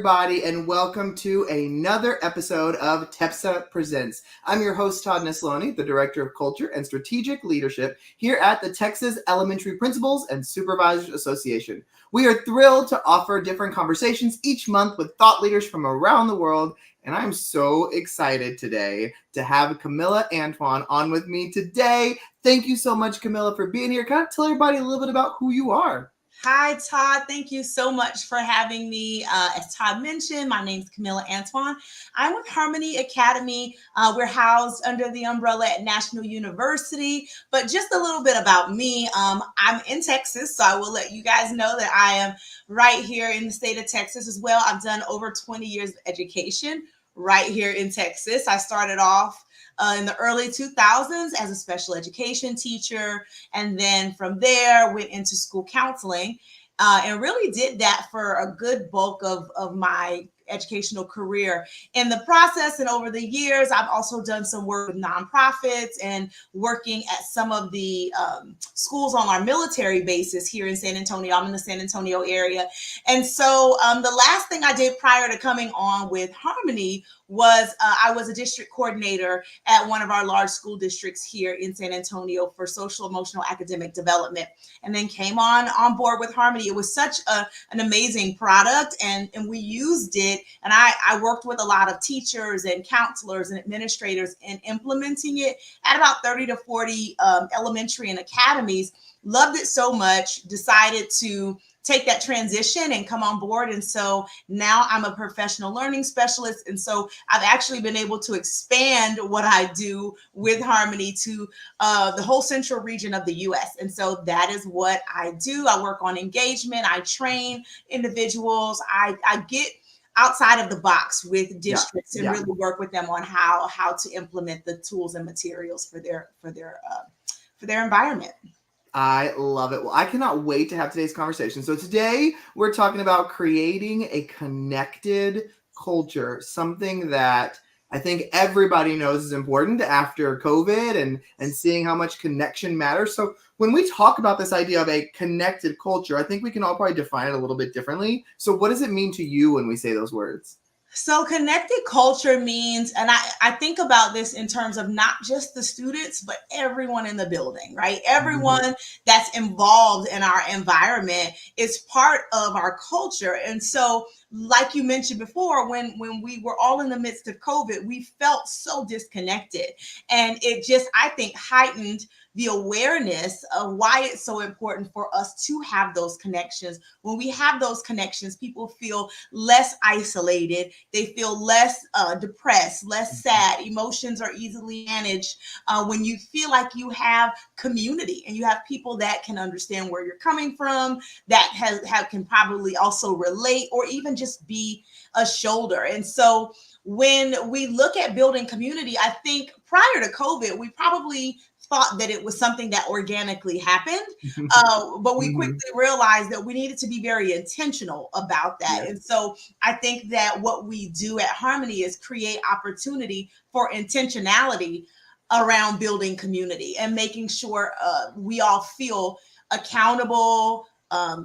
everybody, and welcome to another episode of TEPSA Presents. I'm your host, Todd Nesloni, the Director of Culture and Strategic Leadership here at the Texas Elementary Principals and Supervisors Association. We are thrilled to offer different conversations each month with thought leaders from around the world, and I'm so excited today to have Kamilah Antoine on with me today. Thank you so much, Kamilah, for being here. Can I tell everybody a little bit about who you are? Hi, Todd. Thank you so much for having me. As Todd mentioned, my name is Kamilah Antoine. I'm with Harmony Academy. We're housed under the umbrella at National University. But just a little bit about me. I'm in Texas, so I will let you guys know that I am right here in the state of Texas as well. I've done over 20 years of education right here in Texas. I started off in the early 2000s as a special education teacher. And then from there, went into school counseling and really did that for a good bulk of my educational career. In the process and over the years, I've also done some work with nonprofits and working at some of the schools on our military bases here in San Antonio. I'm in the San Antonio area. And so the last thing I did prior to coming on with Harmony was I was a district coordinator at one of our large school districts here in San Antonio for social emotional academic development, and then came on board with Harmony. It was such an amazing product, and we used it, and I worked with a lot of teachers and counselors and administrators in implementing it at about 30 to 40 elementary and academies. Loved it so much, decided to take that transition and come on board. And so now I'm a professional learning specialist. And so I've actually been able to expand what I do with Harmony to the whole central region of the US. And so that is what I do. I work on engagement. I train individuals. I get outside of the box with districts and really work with them on how to implement the tools and materials for their environment. I love it. Well, I cannot wait to have today's conversation. So today we're talking about creating a connected culture, something that I think everybody knows is important after COVID and seeing how much connection matters. So when we talk about this idea of a connected culture, I think we can all probably define it a little bit differently. So what does it mean to you when we say those words? So connected culture means, and I think about this in terms of not just the students, but everyone in the building, right? Everyone that's involved in our environment is part of our culture. And so, like you mentioned before, when we were all in the midst of COVID, we felt so disconnected. And it just, I think, heightened the awareness of why it's so important for us to have those connections. When we have those connections, people feel less isolated. They feel less depressed, less sad. Emotions are easily managed when you feel like you have community and you have people that can understand where you're coming from, that can probably also relate or even just be a shoulder. And so when we look at building community, I think prior to COVID, we probably thought that it was something that organically happened, but we quickly realized that we needed to be very intentional about that. Yes. And so I think that what we do at Harmony is create opportunity for intentionality around building community and making sure we all feel accountable,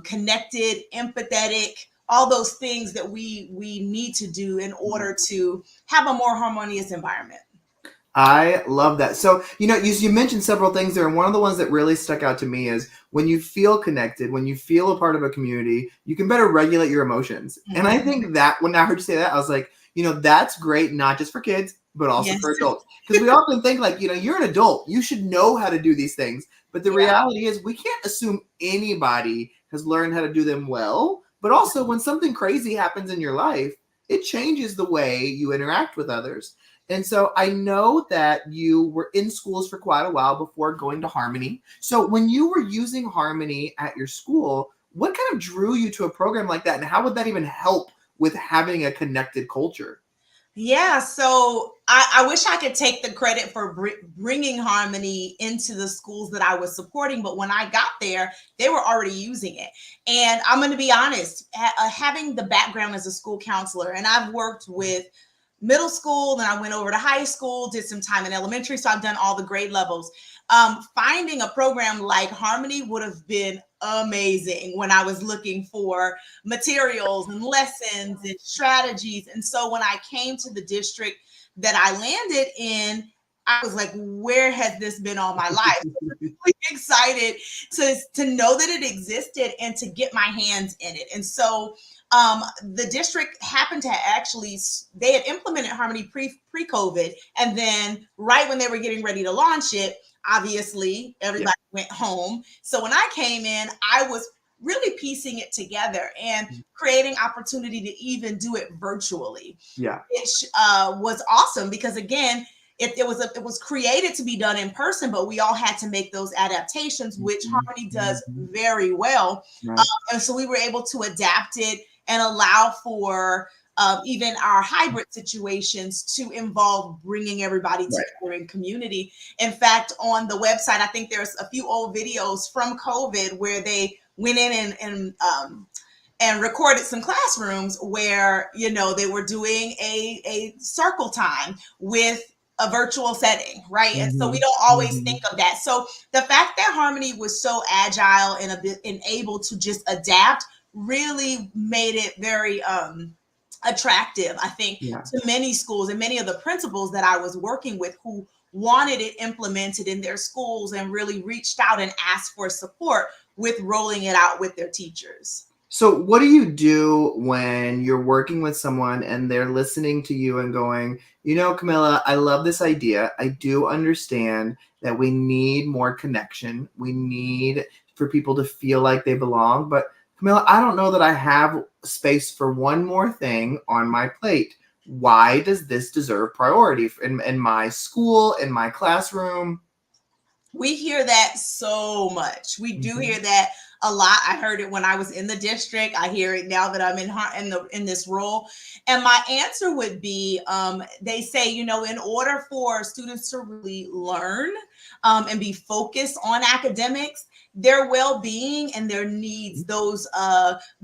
connected, empathetic, all those things that we need to do in order to have a more harmonious environment. I love that. So, you mentioned several things there, and one of the ones that really stuck out to me is when you feel connected, when you feel a part of a community, you can better regulate your emotions. Mm-hmm. And I think that when I heard you say that, I was like, that's great, not just for kids, but also for adults. Because we often think like, you're an adult, you should know how to do these things. But the reality is we can't assume anybody has learned how to do them well. But also when something crazy happens in your life, it changes the way you interact with others. And so I know that you were in schools for quite a while before going to Harmony. So when you were using Harmony at your school, what kind of drew you to a program like that? And how would that even help with having a connected culture? Yeah, so I wish I could take the credit for bringing Harmony into the schools that I was supporting. But when I got there, they were already using it. And I'm going to be honest, having the background as a school counselor, and I've worked with middle school, then I went over to high school, did some time in elementary. So I've done all the grade levels. Finding a program like Harmony would have been amazing when I was looking for materials and lessons and strategies. And so when I came to the district that I landed in, I was like, where has this been all my life? Really excited to know that it existed and to get my hands in it. And so the district happened to actually, they had implemented Harmony pre-COVID. And then right when they were getting ready to launch it, obviously everybody went home. So when I came in, I was really piecing it together and creating opportunity to even do it virtually. Yeah. Which was awesome because again, it was created to be done in person, but we all had to make those adaptations, which Harmony does very well. Right. And so we were able to adapt it and allow for even our hybrid situations to involve bringing everybody together in community. In fact, on the website, I think there's a few old videos from COVID where they went in and recorded some classrooms where, you know, they were doing a circle time with a virtual setting, right? And so we don't always think of that. So the fact that Harmony was so agile and able to just adapt really made it very attractive, I think, to many schools and many of the principals that I was working with who wanted it implemented in their schools and really reached out and asked for support with rolling it out with their teachers. So what do you do when you're working with someone and they're listening to you and going, you know, Kamilah, I love this idea. I do understand that we need more connection. We need for people to feel like they belong. But Kamilah, I don't know that I have space for one more thing on my plate. Why does this deserve priority in my school, in my classroom? We hear that so much. We do hear that a lot. I heard it when I was in the district. I hear it now that I'm in this role. And my answer would be, they say, you know, in order for students to really learn and be focused on academics, their well-being and their needs, those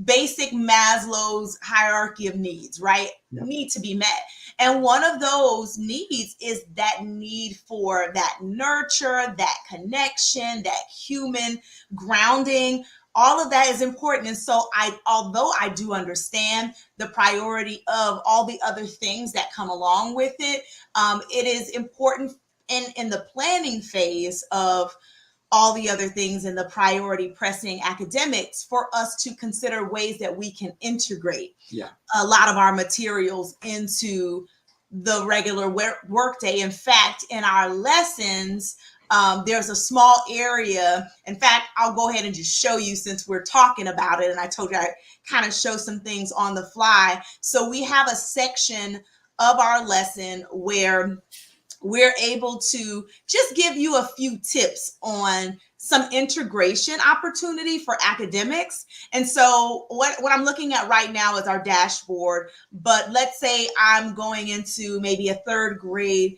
basic Maslow's hierarchy of needs, right, need to be met. And one of those needs is that need for that nurture, that connection, that human grounding. All of that is important. And so although I do understand the priority of all the other things that come along with it, it is important in the planning phase of all the other things in the priority pressing academics for us to consider ways that we can integrate a lot of our materials into the regular workday. In fact, in our lessons, there's a small area. In fact, I'll go ahead and just show you since we're talking about it. And I told you I kind of show some things on the fly. So we have a section of our lesson where we're able to just give you a few tips on some integration opportunity for academics. And so what I'm looking at right now is our dashboard, but let's say I'm going into maybe a third grade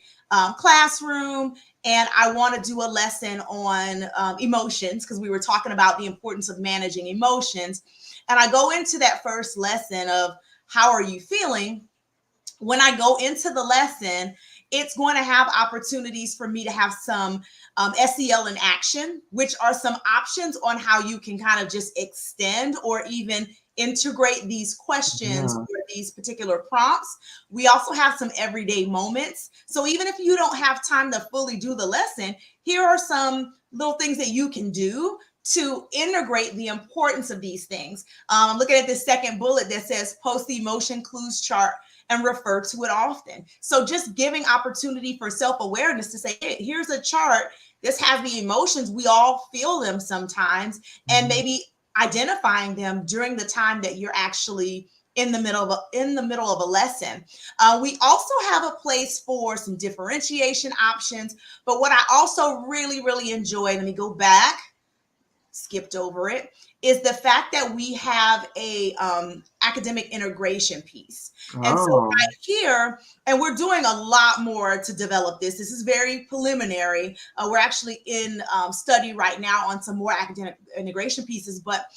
classroom and I want to do a lesson on emotions because we were talking about the importance of managing emotions. And I go into that first lesson of how are you feeling? When I go into the lesson, it's going to have opportunities for me to have some SEL in action, which are some options on how you can kind of just extend or even integrate these questions or these particular prompts. We also have some everyday moments. So even if you don't have time to fully do the lesson, here are some little things that you can do to integrate the importance of these things. Looking at this second bullet that says post the emotion clues chart and refer to it often. So just giving opportunity for self-awareness to say, hey, here's a chart. This has the emotions. We all feel them sometimes, and maybe identifying them during the time that you're actually in the middle of a lesson. We also have a place for some differentiation options, but what I also really, really enjoy, let me go back, skipped over it, is the fact that we have a academic integration piece. And so right here, and we're doing a lot more to develop this. This is very preliminary. We're actually in study right now on some more academic integration pieces, but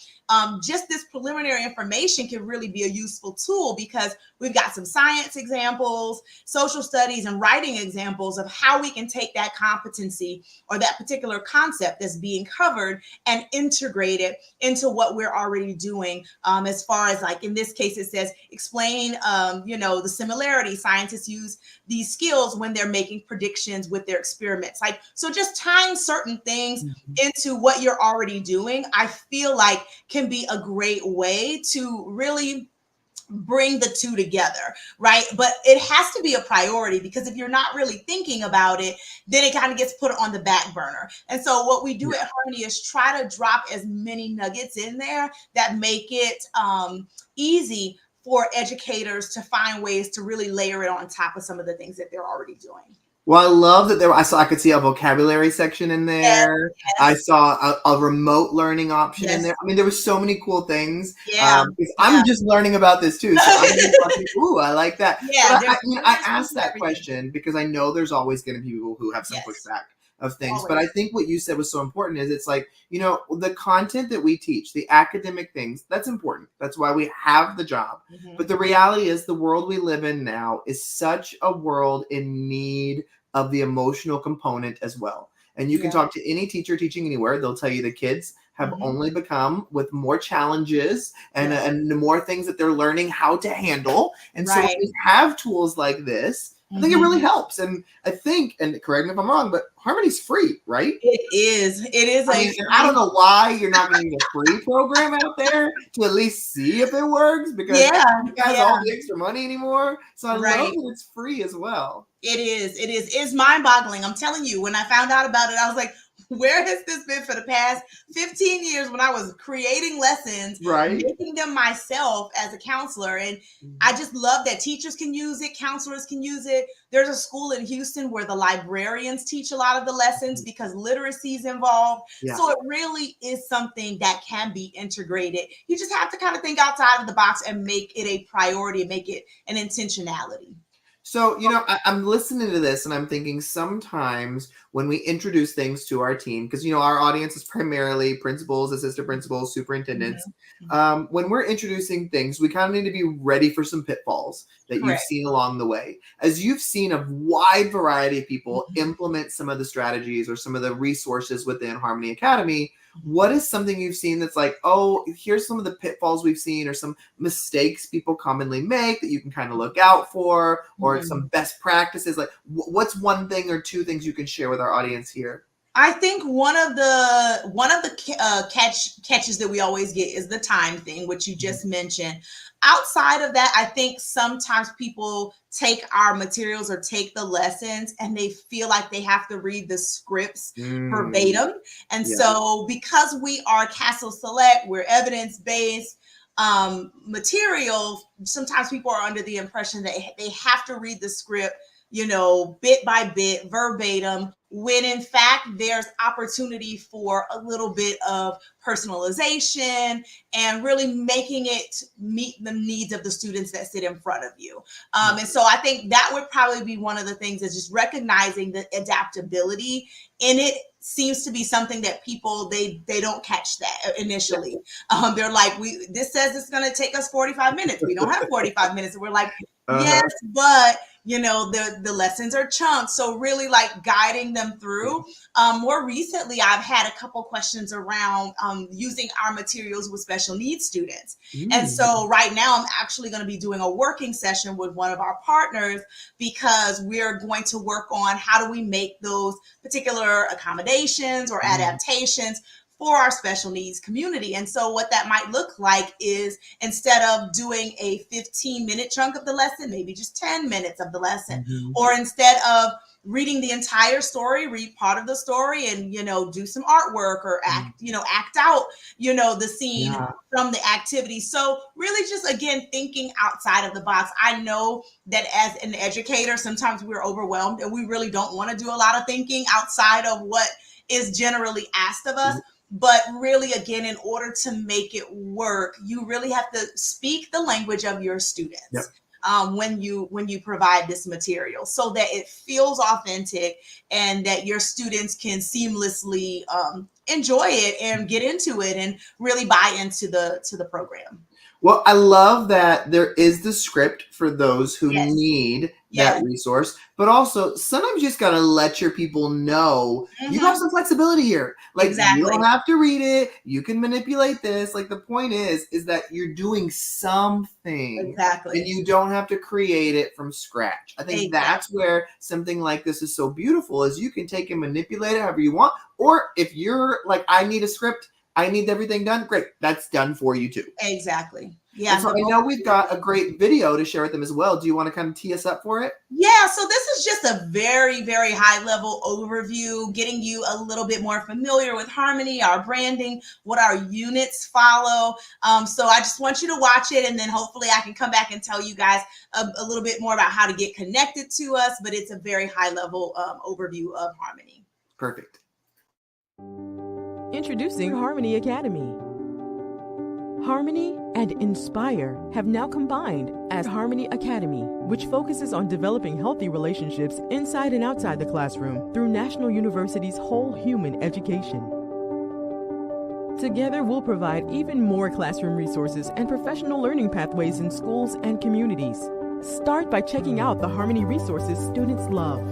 just this preliminary information can really be a useful tool, because we've got some science examples, social studies, and writing examples of how we can take that competency or that particular concept that's being covered and integrate it into what we're already doing. As far as, like, in this case, it says explain, the similarity. Scientists use these skills when they're making predictions with their experiments. Like, so just tying certain things into what you're already doing, I feel like can be a great way to really bring the two together, right? But it has to be a priority, because if you're not really thinking about it, then it kind of gets put on the back burner. And so what we do at Harmony is try to drop as many nuggets in there that make it easy for educators to find ways to really layer it on top of some of the things that they're already doing. Well, I love that I could see a vocabulary section in there. Yes. I saw a remote learning option in Yes. there. I mean, there were so many cool things. Yeah. I'm just learning about this too. So I'm just like, ooh, I like that. Yeah, But I asked that question because I know there's always going to be people who have some pushback of things. Always. But I think what you said was so important is it's like, the content that we teach, the academic things, that's important. That's why we have the job. But the reality is the world we live in now is such a world in need of the emotional component as well. And you can talk to any teacher teaching anywhere. They'll tell you the kids have only become with more challenges and the more things that they're learning how to handle. And so when we have tools like this, I think it really helps. And I think, and correct me if I'm wrong, but Harmony's free, right? It is. It is. I don't know why you're not going to use a free program out there to at least see if it works, because you guys all the extra money anymore. So I love that it's free as well. It is. It is. It's mind-boggling. I'm telling you, when I found out about it, I was like, where has this been for the past 15 years when I was creating lessons, making them myself as a counselor? And I just love that teachers can use it, counselors can use it. There's a school in Houston where the librarians teach a lot of the lessons because literacy is involved. So it really is something that can be integrated. You just have to kind of think outside of the box and make it a priority, make it an intentionality. So, I'm listening to this and I'm thinking sometimes when we introduce things to our team, because, our audience is primarily principals, assistant principals, superintendents. When we're introducing things, we kind of need to be ready for some pitfalls that you've seen along the way. As you've seen a wide variety of people implement some of the strategies or some of the resources within Harmony Academy, what is something you've seen that's like, oh, here's some of the pitfalls we've seen or some mistakes people commonly make that you can kind of look out for, or some best practices? Like, what's one thing or two things you can share with our audience here? I think one of the catches that we always get is the time thing, which you just mentioned. Outside of that, I think sometimes people take our materials or take the lessons and they feel like they have to read the scripts verbatim. And so because we are Castle Select, we're evidence-based material, sometimes people are under the impression that they have to read the script, bit by bit, verbatim, when in fact there's opportunity for a little bit of personalization and really making it meet the needs of the students that sit in front of you. And so I think that would probably be one of the things, is just recognizing the adaptability in it. Seems to be something that people, they don't catch that initially. They're like, this says it's going to take us 45 minutes. We don't have 45 minutes. And we're like, yes, but the lessons are chunks. So really like guiding them through. More recently, I've had a couple questions around using our materials with special needs students. And so right now I'm actually going to be doing a working session with one of our partners, because we're going to work on how do we make those particular accommodations or adaptations for our special needs community. And so what that might look like is, instead of doing a 15-minute chunk of the lesson, maybe just 10 minutes of the lesson, or instead of reading the entire story, read part of the story and, do some artwork or act out, the scene from the activity. So really just, again, thinking outside of the box. I know that as an educator, sometimes we're overwhelmed and we really don't want to do a lot of thinking outside of what is generally asked of us. But really, again, in order to make it work, you really have to speak the language of your students. When you provide this material, so that it feels authentic and that your students can seamlessly enjoy it and get into it and really buy into the program. Well, I love that there is the script for those who Yes. need that Yes. resource, but also sometimes you just got to let your people know you have Mhm. some flexibility here. Like you Exactly. don't have to read it, you can manipulate this. Like the point is that you're doing something and Exactly. you don't have to create it from scratch. I think that's Exactly. where something like this is so beautiful is you can take and manipulate it however you want, or if you're like I need a script, I need everything done, great, that's done for you too. Exactly. And Yeah, so the I both know of we've you are got a doing. great video to share with them as well. Do you want to kind of tee us up for it? Yeah, so this is just a very, very high level overview, getting you a little bit more familiar with Harmony, our branding, what our units follow. So I just want you to watch it, and then hopefully I can come back and tell you guys a little bit more about how to get connected to us. But it's a very high level overview of Harmony. Perfect. Introducing Harmony Academy. Harmony and Inspire have now combined as Harmony Academy, which focuses on developing healthy relationships inside and outside the classroom through National University's whole human education. Together, we'll provide even more classroom resources and professional learning pathways in schools and communities. Start by checking out the Harmony resources students love.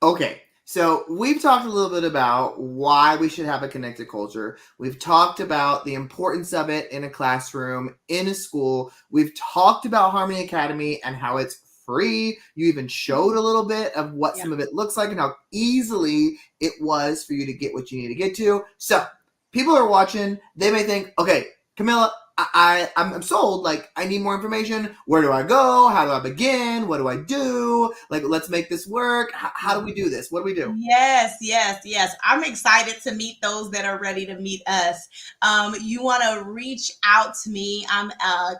Okay, so we've talked a little bit about why we should have a connected culture. We've talked about the importance of it in a classroom, in a school. We've talked about Harmony Academy and how it's free. You even showed a little bit of what Yeah. some of it looks like and how easily it was for you to get what you need to get to. So people are watching, they may think, okay, Kamilah, I'm sold. Like, I need more information. Where do I go? How do I begin? What do I do? Like, let's make this work. How do we do this? What do we do? Yes, yes, yes. I'm excited to meet those that are ready to meet us. You want to reach out to me. I'm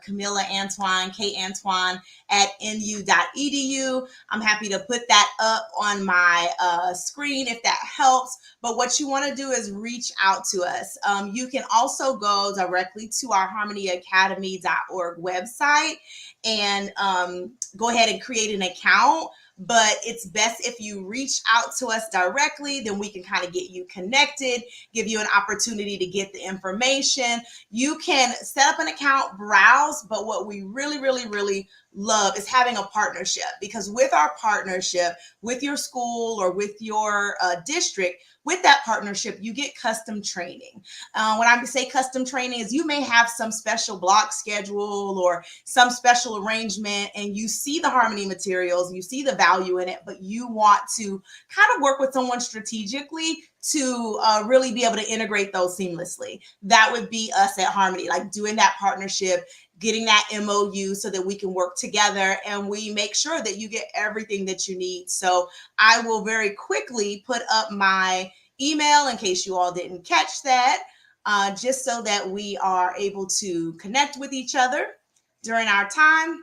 Kamilah Antoine, K Antoine at nu.edu. I'm happy to put that up on my screen if that helps. But what you want to do is reach out to us. You can also go directly to our harmonyacademy.org website and go ahead and create an account. But it's best if you reach out to us directly, then we can kind of get you connected, give you an opportunity to get the information. You can set up an account, browse, but what we really, really, really love is having a partnership, because with our partnership with your school or with your district, with that partnership, you get custom training. When I say custom training is you may have some special block schedule or some special arrangement, and you see the Harmony materials, you see the value in it, but you want to kind of work with someone strategically to really be able to integrate those seamlessly. That would be us at Harmony, like doing that partnership, getting that MOU so that we can work together and we make sure that you get everything that you need. So I will very quickly put up my email in case you all didn't catch that, just so that we are able to connect with each other during our time.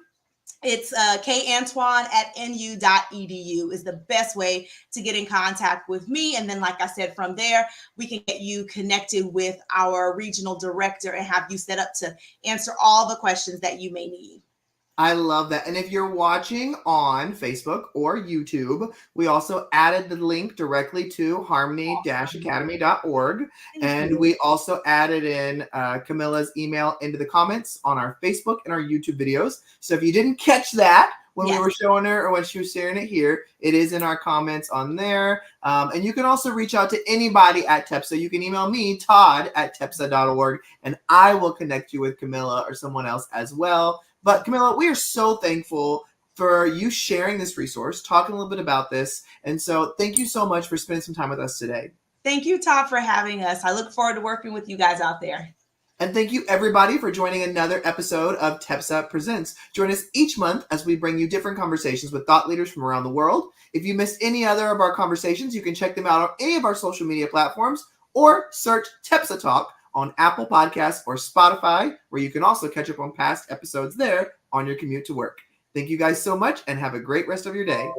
It's kantoine at nu.edu is the best way to get in contact with me. And then, like I said, from there, we can get you connected with our regional director and have you set up to answer all the questions that you may need. I love that. And if you're watching on Facebook or YouTube, we also added the link directly to harmony-academy.org. And we also added in Kamilah's email into the comments on our Facebook and our YouTube videos. So if you didn't catch that, when Yes. we were showing her or when she was sharing it here. It is in our comments on there. And you can also reach out to anybody at TEPSA. You can email me, todd@tepsa.org, and I will connect you with Kamilah or someone else as well. But Kamilah, we are so thankful for you sharing this resource, talking a little bit about this. And so thank you so much for spending some time with us today. Thank you, Todd, for having us. I look forward to working with you guys out there. And thank you, everybody, for joining another episode of TEPSA Presents. Join us each month as we bring you different conversations with thought leaders from around the world. If you missed any other of our conversations, you can check them out on any of our social media platforms or search TEPSA Talk on Apple Podcasts or Spotify, where you can also catch up on past episodes there on your commute to work. Thank you guys so much and have a great rest of your day.